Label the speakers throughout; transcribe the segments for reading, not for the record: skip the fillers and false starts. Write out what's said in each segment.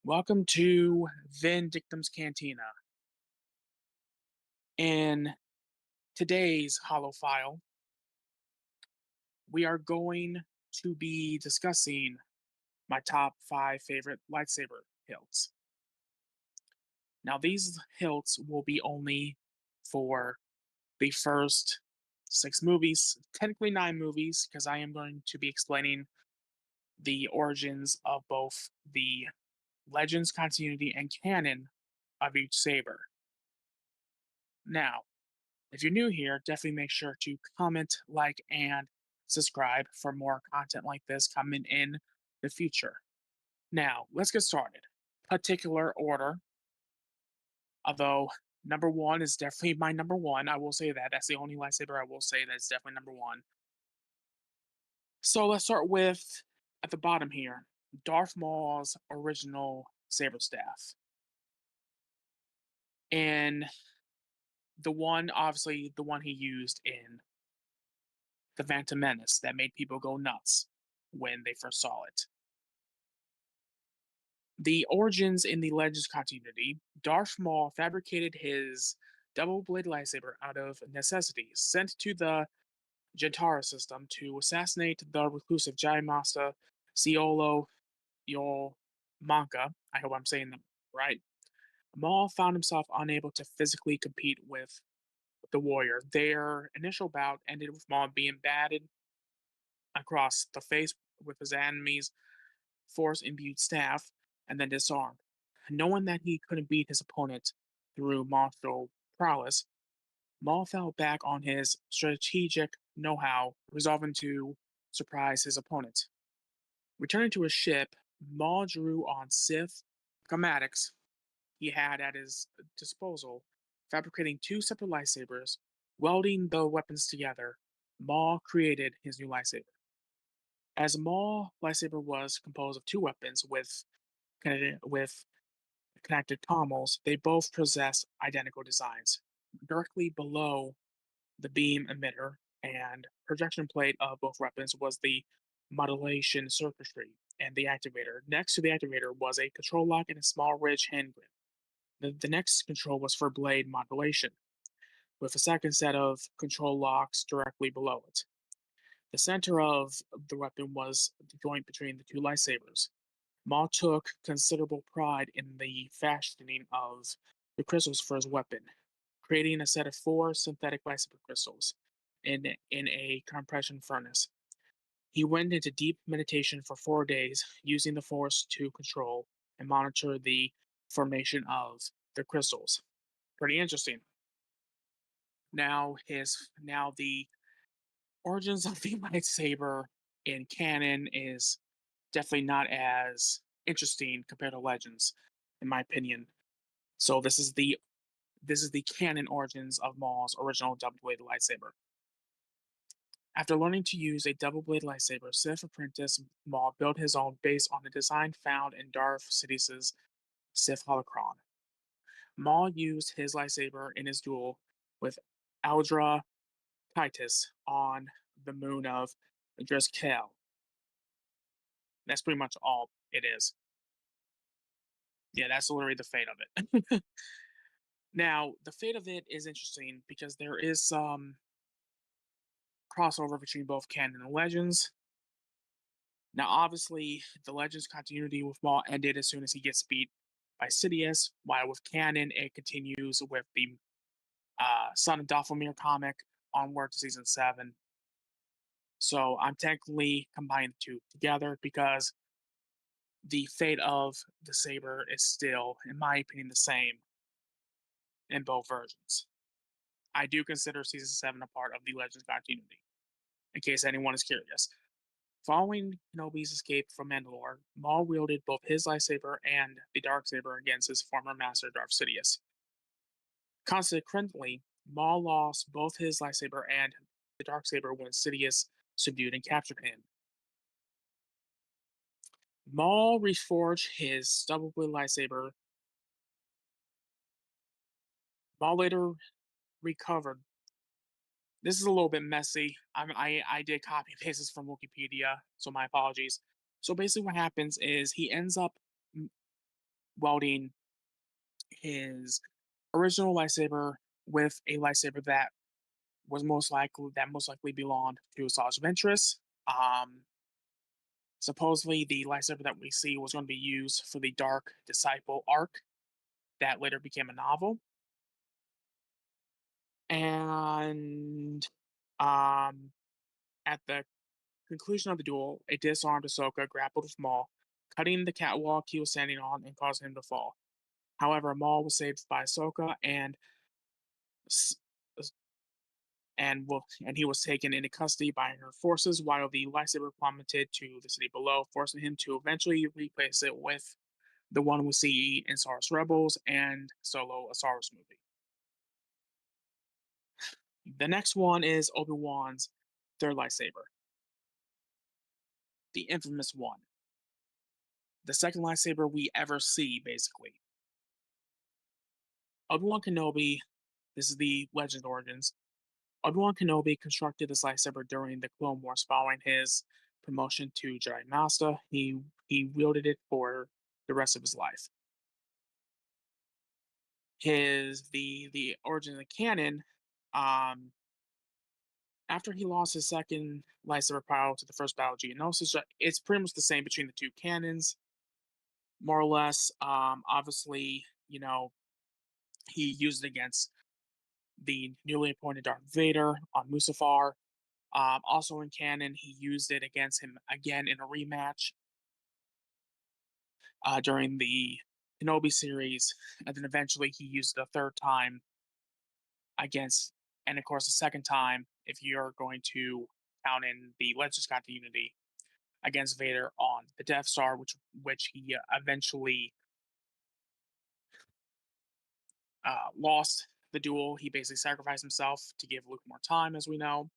Speaker 1: Welcome to Vindictam's Cantina. In today's Hollow File, we are going to be discussing my top 5 favorite lightsaber hilts. Now, these hilts will be only for the first 6 movies, technically 9 movies, because I am going to be explaining the origins of both the Legends continuity and canon of each saber. Now, if you're new here, definitely make sure to comment, like, and subscribe for more content like this coming in the future. Now, let's get started. Particular order, although number one is definitely my number one. I will say that. That's the only lightsaber I will say that's definitely number one. So let's start with at the bottom here Darth Maul's original saber staff. And obviously, the one he used in the Phantom Menace that made people go nuts when they first saw it. The origins in the Legends continuity, Darth Maul fabricated his double-bladed lightsaber out of necessity, sent to the Gentara system to assassinate the reclusive Jedi Master Ciolo Yol Manka. I hope I'm saying them right. Maul found himself unable to physically compete with the warrior. Their initial bout ended with Maul being batted across the face with his enemy's force imbued staff and then disarmed. Knowing that he couldn't beat his opponent through martial prowess, Maul fell back on his strategic know how, resolving to surprise his opponent. Returning to his ship, Maul drew on Sith schematics he had at his disposal, fabricating 2 separate lightsabers. Welding the weapons together, Maul created his new lightsaber. As Maul lightsaber was composed of 2 weapons with connected pommels, they both possess identical designs. Directly below the beam emitter and projection plate of both weapons was the modulation circuitry and the activator. Next to the activator was a control lock and a small ridge hand grip. The next control was for blade modulation, with a second set of control locks directly below it. The center of the weapon was the joint between the 2 lightsabers. Maul took considerable pride in the fashioning of the crystals for his weapon, creating a set of 4 synthetic lightsaber crystals in a compression furnace. He went into deep meditation for 4 days, using the Force to control and monitor the formation of the crystals. Pretty interesting. Now the origins of the lightsaber in canon is definitely not as interesting compared to Legends, in my opinion. So this is the canon origins of Maul's original double-bladed lightsaber. After learning to use a double-bladed lightsaber, Sith apprentice Maul built his own based on the design found in Darth Sidious's Sith holocron. Maul used his lightsaber in his duel with Aldra Titus on the moon of Driscoll. That's pretty much all it is. Yeah, that's literally the fate of it. Now, the fate of it is interesting because there is some crossover between both canon and Legends. Now, obviously, the Legends continuity with Maul ended as soon as he gets beat by Sidious, while with canon, it continues with the Son of Dathomir comic onward to season 7. So I'm technically combining the two together because the fate of the saber is still, in my opinion, the same in both versions. I do consider season 7 a part of the Legends continuity, in case anyone is curious. Following Kenobi's escape from Mandalore, Maul wielded both his lightsaber and the Darksaber against his former master Darth Sidious. Consequently, Maul lost both his lightsaber and the Darksaber when Sidious subdued and captured him. Maul reforged his double-bladed lightsaber. Maul later recovered. This is a little bit messy. I did copy and paste this from Wikipedia, so my apologies. So basically, what happens is he ends up welding his original lightsaber with a lightsaber that most likely belonged to Asajj Ventress. Supposedly, the lightsaber that we see was going to be used for the Dark Disciple arc that later became a novel. And um, at the conclusion of the duel, a disarmed Ahsoka grappled with Maul, cutting the catwalk he was standing on and causing him to fall. However, Maul was saved by Ahsoka and he was taken into custody by her forces while the lightsaber plummeted to the city below, forcing him to eventually replace it with the one we see in Star Wars Rebels and Solo, a Star Wars movie. The next one is Obi-Wan's third lightsaber, the infamous one. The second lightsaber we ever see, basically. Obi-Wan Kenobi, this is the legend origins. Obi-Wan Kenobi constructed this lightsaber during the Clone Wars following his promotion to Jedi Master. He wielded it for the rest of his life. The origin of the canon, um, after he lost his second lightsaber prior to the first battle of Geonosis, it's pretty much the same between the two canons, more or less. Obviously, he used it against the newly appointed Darth Vader on Mustafar. Also in canon, he used it against him again in a rematch during the Kenobi series, and then eventually he used it a third time against, and of course, the second time, if you're going to count in the Legends continuity, against Vader on the Death Star, which he eventually lost the duel. He basically sacrificed himself to give Luke more time, as we know.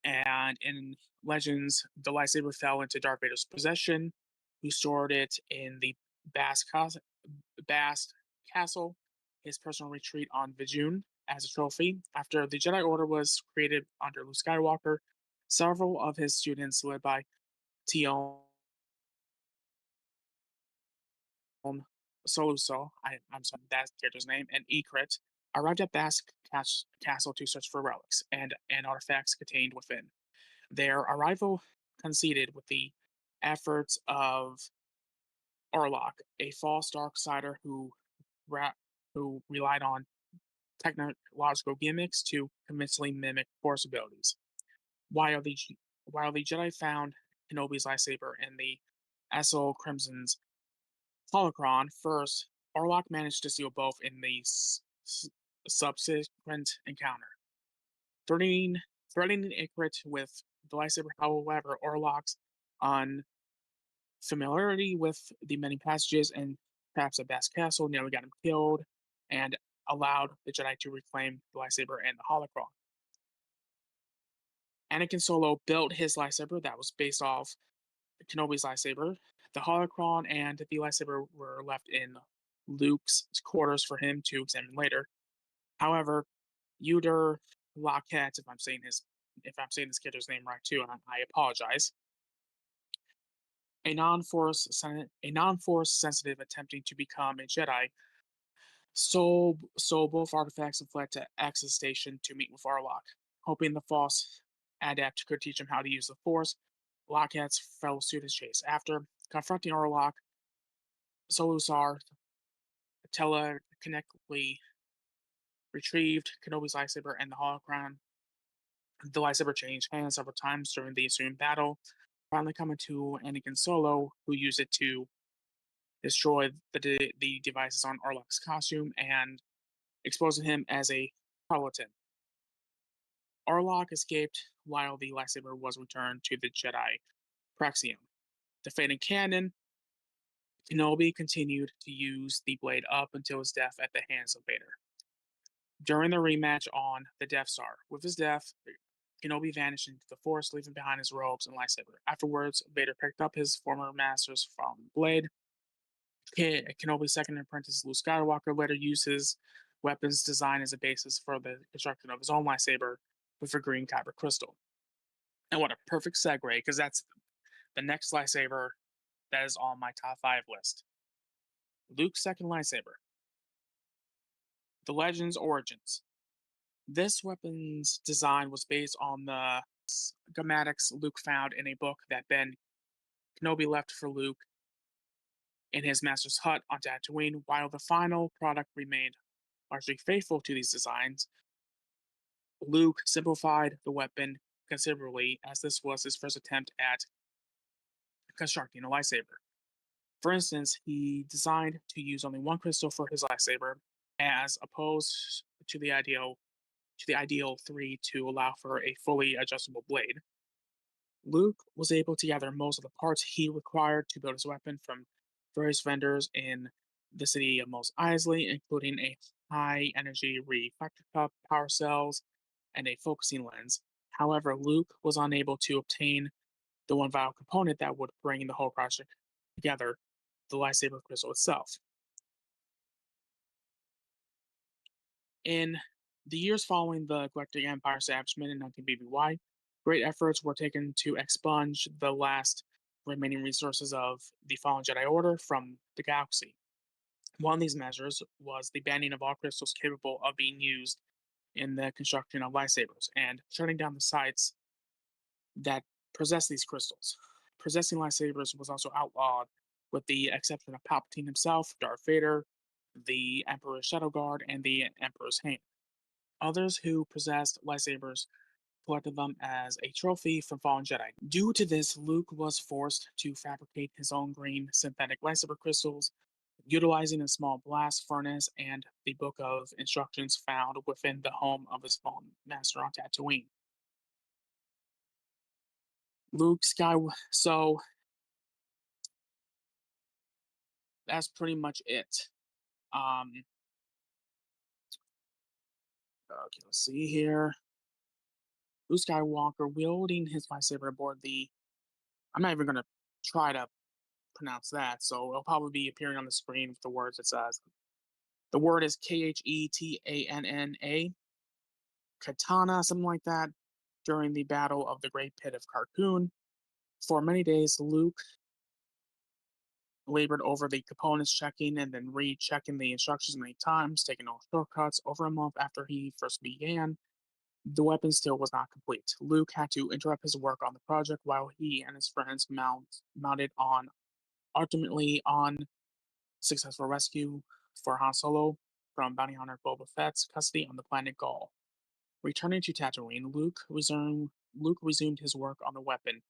Speaker 1: And in Legends, the lightsaber fell into Darth Vader's possession, who stored it in the Bast Castle, his personal retreat on Vijun, as a trophy. After the Jedi Order was created under Luke Skywalker, several of his students, led by Tion Soluso, I'm sorry, that's the character's name, and Ekrit, arrived at Castle to search for relics and artifacts contained within. Their arrival coincided with the efforts of Orlok, a false Darksider ra- who relied on technological gimmicks to convincingly mimic Force abilities. While the while the Jedi found Kenobi's lightsaber in the Essel Crimson's holocron first, Orlok managed to steal both in the subsequent encounter. Threatening, threatening Ikrit with the lightsaber, however, Orlok's unfamiliarity with the many passages and traps at Bass Castle nearly got him killed and allowed the Jedi to reclaim the lightsaber and the holocron. Anakin Solo built his lightsaber that was based off Kenobi's lightsaber. The holocron and the lightsaber were left in Luke's quarters for him to examine later. However, Uder Lockett, if I'm saying this character's name right too, and I apologize, a non-force sensitive attempting to become a Jedi, stole both artifacts and fled to Axis Station to meet with Arlok, hoping the false adept could teach him how to use the Force. Lockett's fellow students chased after, confronting Arlok. Solusar telekinetically retrieved Kenobi's lightsaber and the holocron. The lightsaber changed hands several times during the ensuing battle, finally coming to Anakin Solo, who used it to destroy the devices on Arlok's costume and exposing him as a charlatan. Arlok escaped while the lightsaber was returned to the Jedi Praxium. The fading canon, Kenobi continued to use the blade up until his death at the hands of Vader. During the rematch on the Death Star, with his death, Kenobi vanished into the Force, leaving behind his robes and lightsaber. Afterwards, Vader picked up his former masters from the blade. Kenobi's second apprentice, Luke Skywalker, later used his weapons design as a basis for the construction of his own lightsaber with a green kyber crystal. And what a perfect segue, because that's the next lightsaber that is on my top 5 list. Luke's second lightsaber. The Legend's origins. This weapon's design was based on the schematics Luke found in a book that Ben Kenobi left for Luke in his master's hut on Tatooine. While the final product remained largely faithful to these designs, Luke simplified the weapon considerably, as this was his first attempt at constructing a lightsaber. For instance, he designed to use only one crystal for his lightsaber, as opposed to the ideal three to allow for a fully adjustable blade. Luke was able to gather most of the parts he required to build his weapon from various vendors in the city of Mos Eisley, including a high energy reflector cup, power cells, and a focusing lens. However, Luke was unable to obtain the one vital component that would bring the whole project together, the lightsaber crystal itself. In the years following the Galactic Empire establishment in 19 BBY, great efforts were taken to expunge the last remaining resources of the fallen Jedi Order from the galaxy. One of these measures was the banning of all crystals capable of being used in the construction of lightsabers and shutting down the sites that possess these crystals. Possessing lightsabers was also outlawed, with the exception of Palpatine himself, Darth Vader, the Emperor's Shadow Guard, and the Emperor's Hand. Others who possessed lightsabers collected them as a trophy from fallen Jedi. Due to this, Luke was forced to fabricate his own green synthetic lightsaber crystals, utilizing a small blast furnace and the book of instructions found within the home of his fallen master on Tatooine. Luke Skywalker. So that's pretty much it. Um, okay, let's see here. Luke Skywalker wielding his lightsaber aboard the. I'm not even gonna try to pronounce that, so it'll probably be appearing on the screen with the words it says. The word is Khetanna, Katana, something like that, during the Battle of the Great Pit of Carcoon. For many days, Luke labored over the components, checking and then rechecking the instructions many times, taking no shortcuts. Over a month after he first began, the weapon still was not complete. Luke had to interrupt his work on the project while he and his friends mounted on ultimately on successful rescue for Han Solo from bounty hunter Boba Fett's custody on the planet Gaul. Returning to Tatooine, Luke resumed his work on the weapon,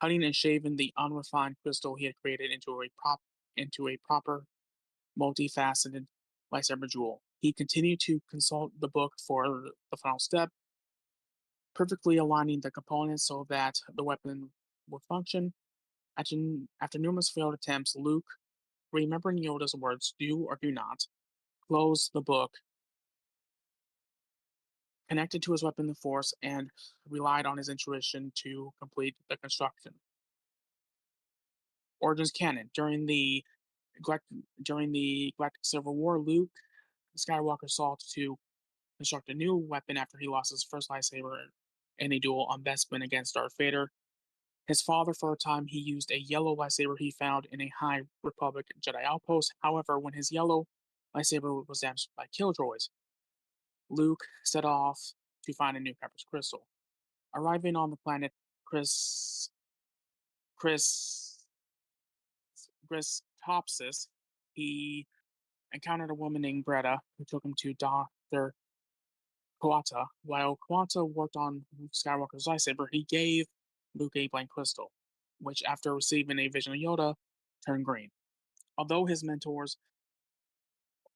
Speaker 1: cutting and shaving the unrefined crystal he had created into a proper, multifaceted lightsaber jewel. He continued to consult the book for the final step, perfectly aligning the components so that the weapon would function. After numerous failed attempts, Luke, remembering Yoda's words, do or do not, closed the book, connected to his weapon the Force, and relied on his intuition to complete the construction. Origins canon. During the Galactic Civil War, Luke Skywalker sought to construct a new weapon after he lost his first lightsaber in a duel on Bespin against Darth Vader. His father, for a time, he used a yellow lightsaber he found in a High Republic Jedi outpost. However, when his yellow lightsaber was damaged by killjoys, Luke set off to find a new Kyber's crystal. Arriving on the planet Chris Chris Christopsis, he encountered a woman named Greta who took him to Dr. Kawata. While Kawata worked on Luke Skywalker's lightsaber, he gave Luke a blank crystal, which, after receiving a vision of Yoda, turned green. Although his mentors,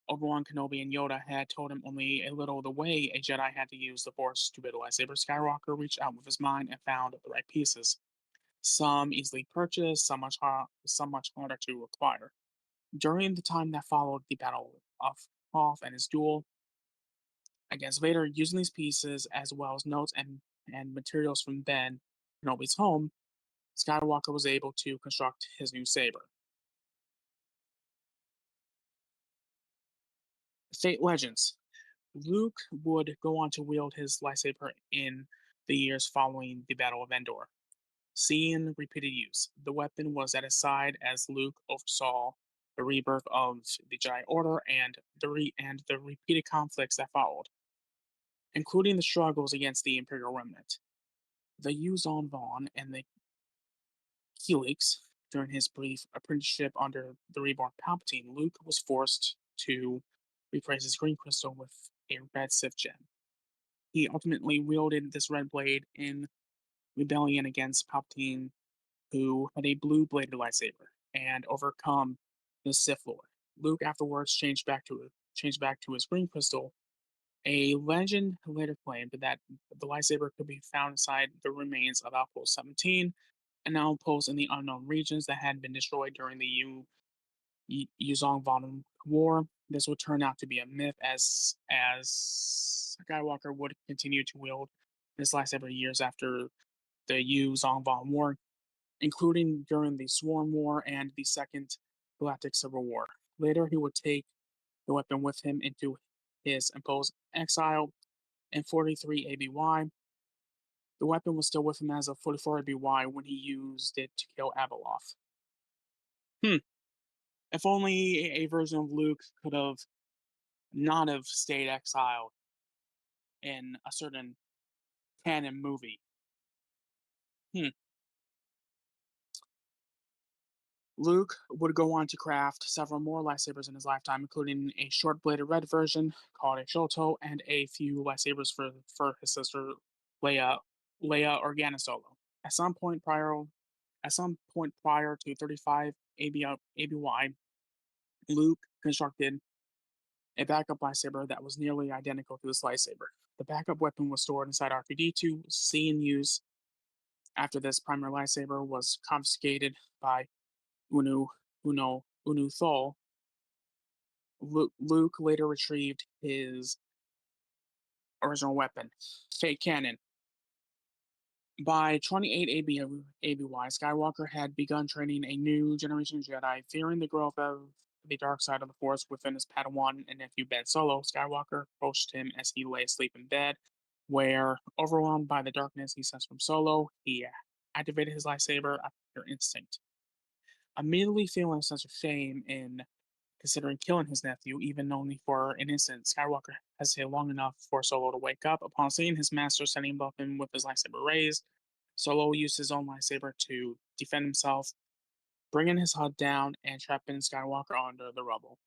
Speaker 1: Obi-Wan Kenobi and Yoda, had told him only a little of the way a Jedi had to use the Force to build a lightsaber, Skywalker reached out with his mind and found the right pieces. Some easily purchased, some much harder to acquire. During the time that followed the Battle of Hoth and his duel against Vader, using these pieces as well as notes and materials from Ben Kenobi's home, Skywalker was able to construct his new saber. Fate Legends. Luke would go on to wield his lightsaber in the years following the Battle of Endor. Seeing repeated use, the weapon was at his side as Luke oversaw the rebirth of the Jedi Order and the repeated conflicts that followed, including the struggles against the Imperial Remnant. The Yuzon Vaughn and the Helix. During his brief apprenticeship under the reborn Palpatine, Luke was forced to replace his green crystal with a red Sith gem. He ultimately wielded this red blade in rebellion against Palpatine, who had a blue bladed lightsaber, and overcome the Sith Lord. Luke afterwards changed back to his green crystal. A legend later claimed that the lightsaber could be found inside the remains of Outpost 17, an outpost in the unknown regions that had been destroyed during the Yuzong Vong War. This would turn out to be a myth, as Skywalker would continue to wield this lightsaber years after the Yuzong Vong War, including during the Sworn War and the Second Galactic Civil War. Later, he would take the weapon with him into his imposed exile in 43 ABY. The weapon was still with him as of 44 ABY when he used it to kill Abeloth. Hmm. If only a version of Luke could have not have stayed exiled in a certain canon movie. Hmm. Luke would go on to craft several more lightsabers in his lifetime, including a short-bladed red version called a Shoto, and a few lightsabers for his sister Leia, Leia Organa Solo. At some point prior to 35 ABY, Luke constructed a backup lightsaber that was nearly identical to his lightsaber. The backup weapon was stored inside R2D2, seeing use after this primary lightsaber was confiscated by Unu Unu Thol. Luke later retrieved his original weapon, Fake Cannon. By 28 ABY, Skywalker had begun training a new generation of Jedi, fearing the growth of the dark side of the Force within his Padawan and nephew Ben Solo. Skywalker approached him as he lay asleep in bed, where, overwhelmed by the darkness he sensed from Solo, he activated his lightsaber after instinct. Immediately feeling a sense of shame in considering killing his nephew, even only for an instant, Skywalker hesitated long enough for Solo to wake up. Upon seeing his master standing above him with his lightsaber raised, Solo used his own lightsaber to defend himself, bringing his HUD down and trapping Skywalker under the rubble.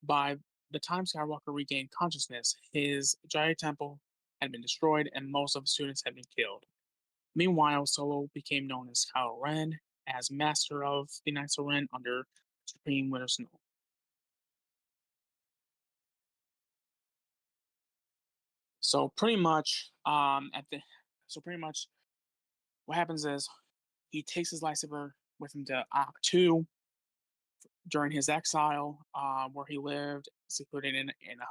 Speaker 1: By the time Skywalker regained consciousness, his Jedi temple had been destroyed and most of the students had been killed. Meanwhile, Solo became known as Kylo Ren, as master of the Knights of Ren under Supreme Winter Snow. So pretty much, pretty much what happens is he takes his lightsaber with him to Ak-2 during his exile, where he lived secluded in a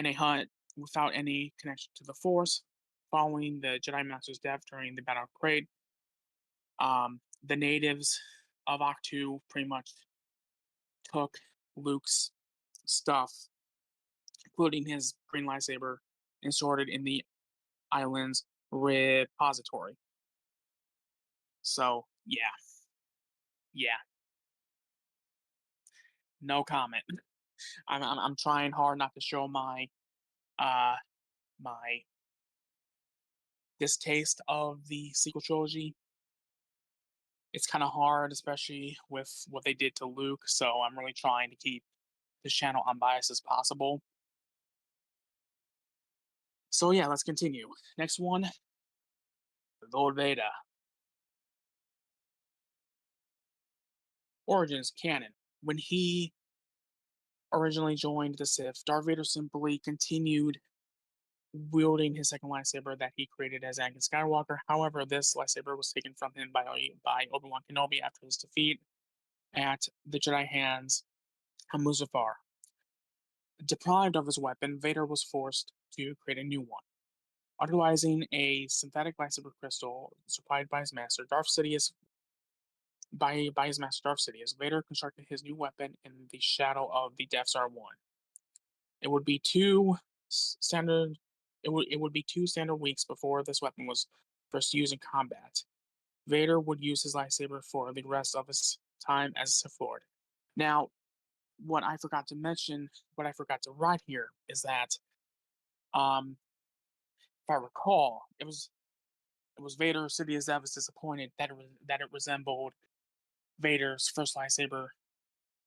Speaker 1: hut without any connection to the Force. Following the Jedi Master's death during the Battle of Crait, the natives of Ak-2 pretty much took Luke's stuff, including his green lightsaber, and stored it in the island's repository. So yeah, no comment. I'm trying hard not to show uh my distaste of the sequel trilogy. It's kind of hard, especially with what they did to Luke. So I'm really trying to keep this channel unbiased as possible. So yeah, let's continue. Next one, Lord Vader. Origins canon. When he originally joined the Sith, Darth Vader simply continued wielding his second lightsaber that he created as Anakin Skywalker. However, this lightsaber was taken from him by Obi-Wan Kenobi after his defeat at the Jedi hands of Mustafar. Deprived of his weapon, Vader was forced to create a new one. Utilizing a synthetic lightsaber crystal supplied by his master, Darth Sidious, Vader constructed his new weapon in the shadow of the Death Star 1. It would be two standard it would be two standard weeks before this weapon was first use in combat. Vader would use his lightsaber for the rest of his time as a Sith Lord. Now, what I forgot to mention, what I forgot to write here is that, um, if I recall, it was Vader Sidious that was disappointed that it resembled Vader's first lightsaber,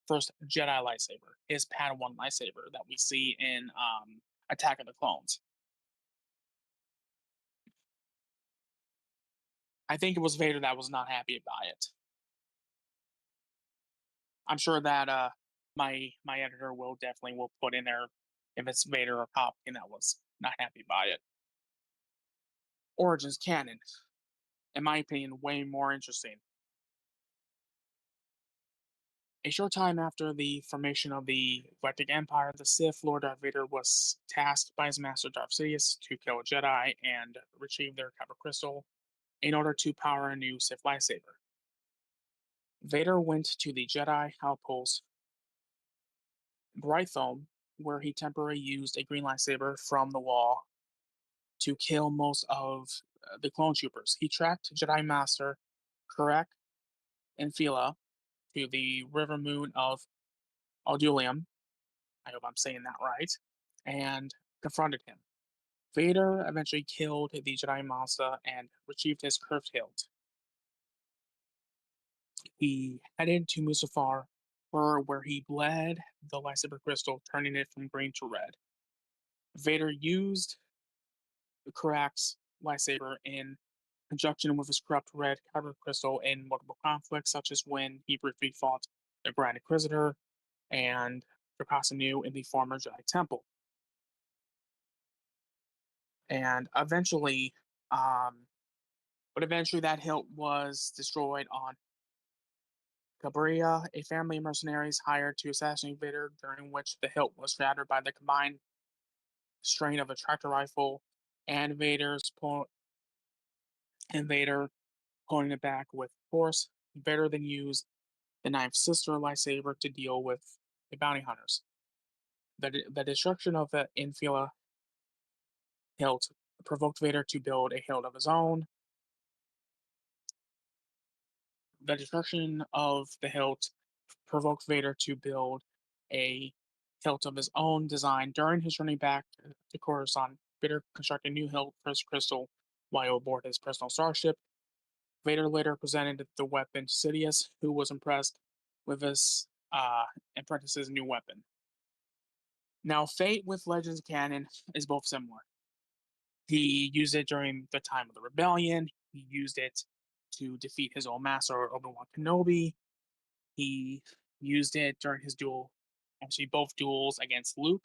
Speaker 1: first Jedi lightsaber, his Padawan lightsaber that we see in Attack of the Clones. I think it was Vader that was not happy about it. I'm sure that my editor will put in there if it's Vader or Palpatine that was not happy about it. Origins canon, in my opinion, way more interesting. A short time after the formation of the Galactic Empire, the Sith Lord Darth Vader was tasked by his master Darth Sidious to kill a Jedi and retrieve their kyber crystal in order to power a new Sith lightsaber. Vader went to the Jedi outpost Brighthelm, where he temporarily used a green lightsaber from the wall to kill most of the clone troopers. He tracked Jedi Master Karak and Fila to the river moon of Aldulium. I hope I'm saying that right, and confronted him. Vader eventually killed the Jedi Master and retrieved his curved hilt. He headed to Mustafar, where he bled the lightsaber crystal, turning it from green to red. Vader used Karak's lightsaber in conjunction with his corrupt red kyber crystal in multiple conflicts, such as when he briefly fought the Grand Inquisitor and Drakasanu in the former Jedi Temple. And um, eventually that hilt was destroyed on Cabria, a family of mercenaries hired to assassinate Vader, during which the hilt was shattered by the combined strain of a tractor rifle and Vader pulling it back with force. Vader then used the Ninth Sister lightsaber to deal with the bounty hunters. The destruction of the Infila hilt provoked Vader to build a hilt of his own. The destruction of the hilt provoked Vader to build a hilt of his own design. During his journey back to Coruscant, Vader constructed a new hilt for his crystal while aboard his personal starship. Vader later presented the weapon to Sidious, who was impressed with his apprentice's new weapon. Now, fate with Legends canon is both similar. He used it during the time of the rebellion. He used it to defeat his old master, Obi-Wan Kenobi. He used it during his duel, actually both duels against Luke.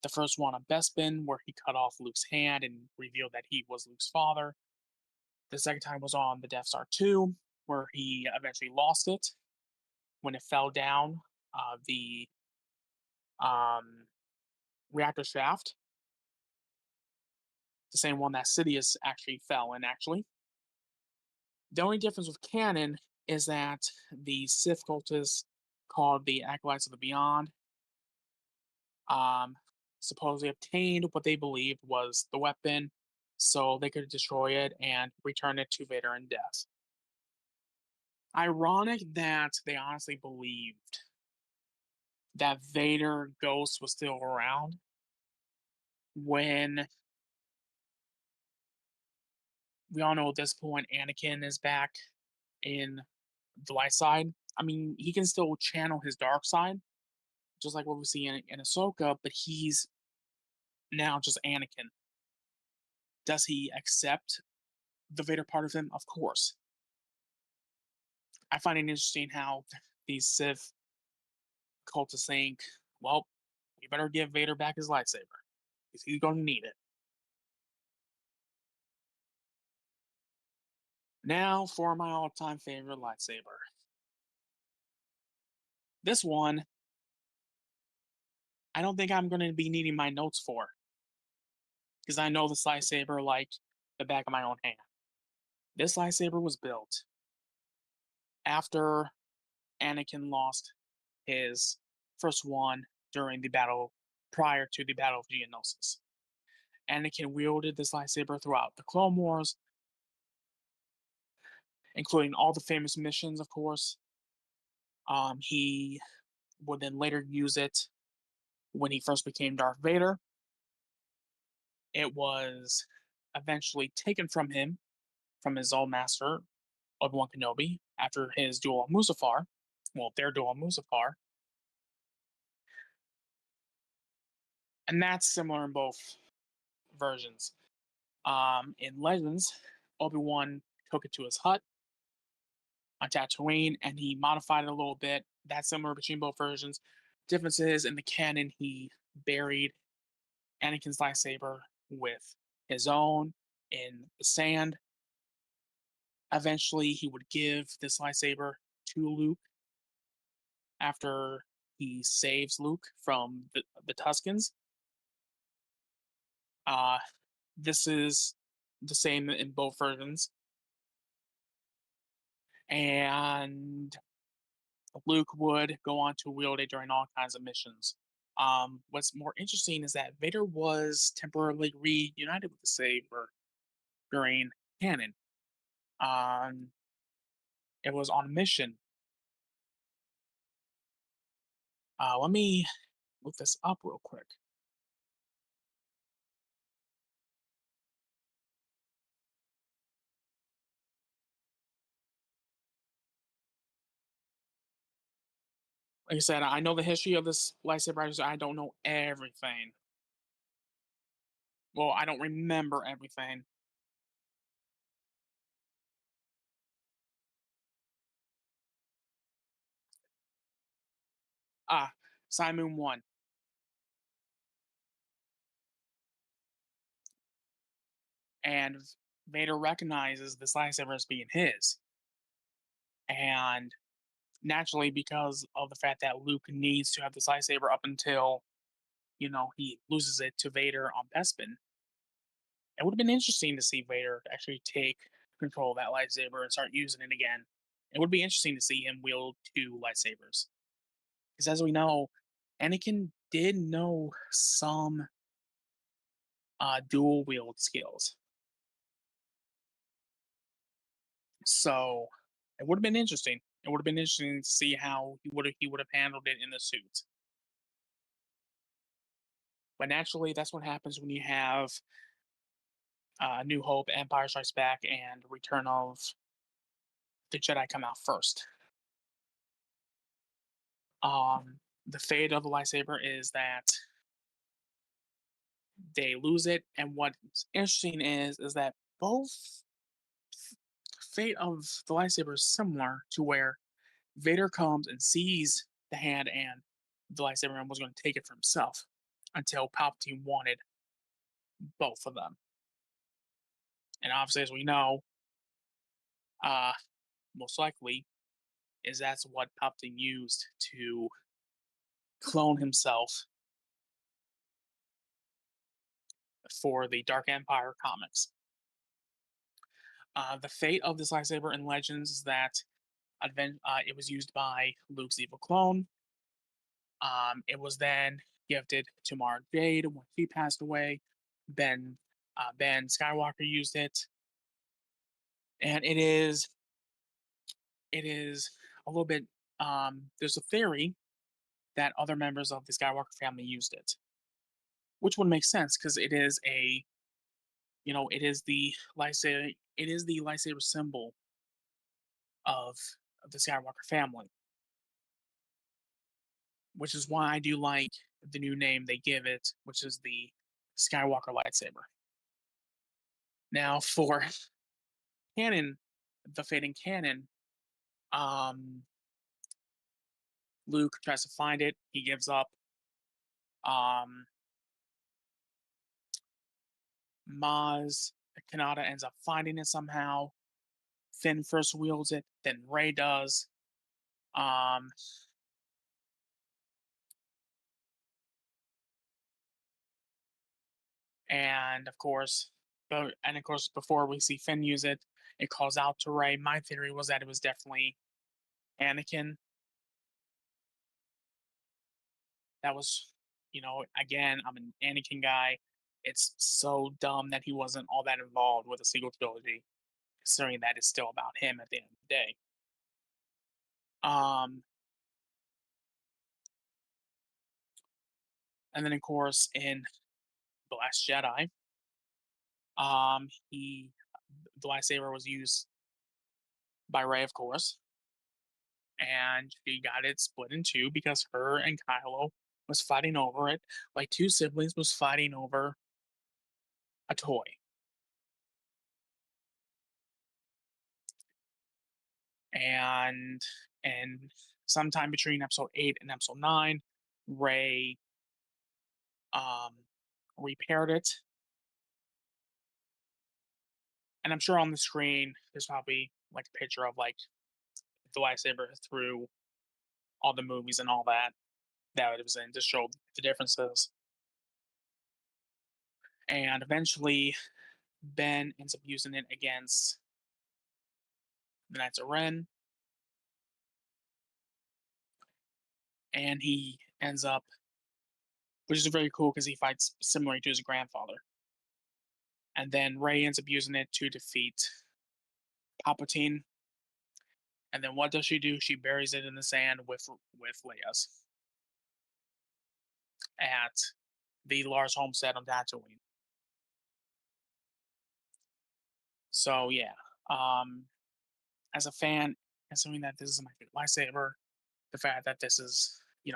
Speaker 1: The first one on Bespin, where he cut off Luke's hand and revealed that he was Luke's father. The second time was on the Death Star 2, where he eventually lost it when it fell down the um, reactor shaft, the same one that Sidious actually fell in, actually. The only difference with canon is that the Sith cultists called the Acolytes of the Beyond um, supposedly obtained what they believed was the weapon so they could destroy it and return it to Vader in death. Ironic that they honestly believed that Vader Ghost was still around when we all know at this point Anakin is back in the light side. I mean, he can still channel his dark side, just like what we see in Ahsoka, but he's now just Anakin. Does he accept the Vader part of him? Of course. I find it interesting how these Sith cultists think, well, we better give Vader back his lightsaber because he's going to need it. Now for my all-time favorite lightsaber. This one, I don't think I'm going to be needing my notes for because I know this lightsaber like the back of my own hand. This lightsaber was built after Anakin lost his first one during the battle prior to the Battle of Geonosis. Anakin wielded this lightsaber throughout the Clone Wars, including all the famous missions, of course. He would then later use it when he first became Darth Vader. It was eventually taken from him, from his old master, Obi-Wan Kenobi, after his duel on Mustafar. Well, their duel on Mustafar. And that's similar in both versions. In Legends, Obi-Wan took it to his hut on Tatooine and he modified it a little bit. That's similar between both versions. Differences in the canon, he buried Anakin's lightsaber with his own in the sand. Eventually, he would give this lightsaber to Luke after he saves Luke from the Tuskens. Uh, this is the same in both versions. And Luke would go on to wield it during all kinds of missions. What's more interesting is that Vader was temporarily reunited with the saber during canon. Um, it was on a mission. Let me look this up real quick. Like I said, I know the history of this lightsaber. I don't know everything. Well, I don't remember everything. Ah, Simon 1. And Vader recognizes this lightsaber as being his. And naturally, because of the fact that Luke needs to have this lightsaber up until, he loses it to Vader on Bespin, it would have been interesting to see Vader actually take control of that lightsaber and start using it again. It would be interesting to see him wield two lightsabers. Because as we know, Anakin did know some dual wield skills. So it would have been interesting. It would have been interesting to see how he would have handled it in the suit. But naturally, that's what happens when you have New Hope, Empire Strikes Back, and Return of the Jedi come out first. The fate of the lightsaber is that they lose it, and what's interesting is that both fate of the lightsaber is similar to where Vader comes and sees the hand and the lightsaber and was going to take it for himself until Palpatine wanted both of them. And obviously, as we know, uh, most likely is that's what Palpatine used to clone himself for the Dark Empire comics. The fate of this lightsaber in Legends is that it was used by Luke's evil clone. It was then gifted to Mara Jade when she passed away. Ben Skywalker used it, and it is a little bit. There's a theory that other members of the Skywalker family used it, which would make sense because it is the lightsaber. It is the lightsaber symbol of, of the Skywalker family, which is why I do like the new name they give it, which is the Skywalker lightsaber. Now, for canon, the fate in canon, um, Luke tries to find it. He gives up. Um, Maz Kanata ends up finding it somehow. Finn first wields it, then Rey does. Um, and of course, before we see Finn use it, it calls out to Rey. My theory was that it was definitely Anakin. That was, again, I'm an Anakin guy. It's so dumb that he wasn't all that involved with the sequel trilogy. considering that it's still about him at the end of the day. Um, and then of course in The Last Jedi, he the lightsaber was used by Rey, of course, and she got it split in two because her and Kylo was fighting over it, like two siblings was fighting over a toy. And and sometime between episode 8 and episode 9, Ray um repaired it. And I'm sure on the screen there's probably like a picture of like the lightsaber through all the movies and all that it was in to show the differences. And eventually Ben ends up using it against the Knights of Ren, and he ends up, which is very cool because he fights similarly to his grandfather. And then Ray ends up using it to defeat Palpatine. And then what does she do? She buries it in the sand with Leia's at the Lars homestead on Tatooine. So yeah, um, as a fan, assuming that this is my favorite lightsaber, the fact that this is the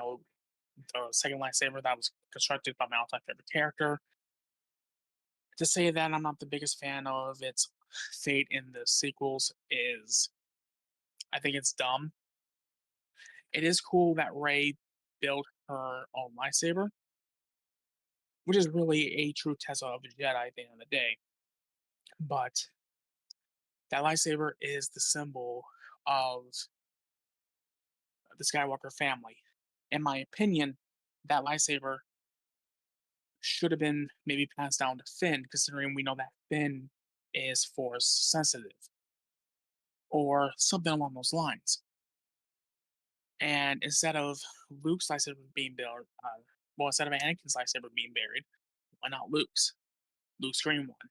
Speaker 1: second lightsaber that was constructed by my all-time favorite character, to say that I'm not the biggest fan of its fate in the sequels is, I think it's dumb. It is cool that Rey built her own lightsaber, which is really a true test of a Jedi at the end of the day. But that lightsaber is the symbol of the Skywalker family. In my opinion, that lightsaber should have been maybe passed down to Finn, considering we know that Finn is force sensitive or something along those lines. And instead of Luke's lightsaber being buried, well, instead of Anakin's lightsaber being buried, why not Luke's? Luke's green one.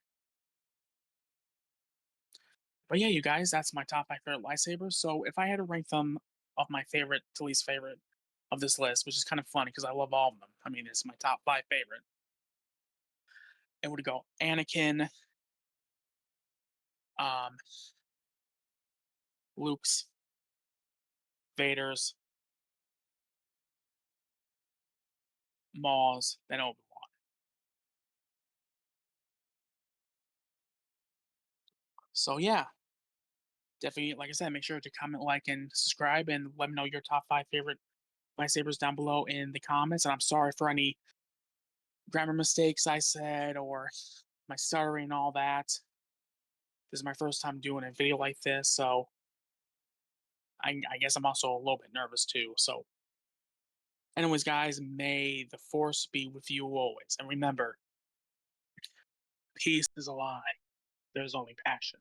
Speaker 1: But yeah, you guys, that's my top five favorite lightsabers. So if I had to rank them of my favorite to least favorite of this list, which is kind of funny because I love all of them. I mean, it's my top five favorite. It would go Anakin, um, Luke's, Vader's, Maul's, then Obi-Wan. So yeah, definitely, like I said, make sure to comment, like, and subscribe, and let me know your top five favorite lightsabers down below in the comments. And I'm sorry for any grammar mistakes I said or my stuttering and all that. This is my first time doing a video like this, so I guess I'm also a little bit nervous too. So, anyways, guys, may the force be with you always. And remember, peace is a lie. There's only passion.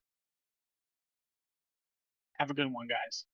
Speaker 1: Have a good one, guys.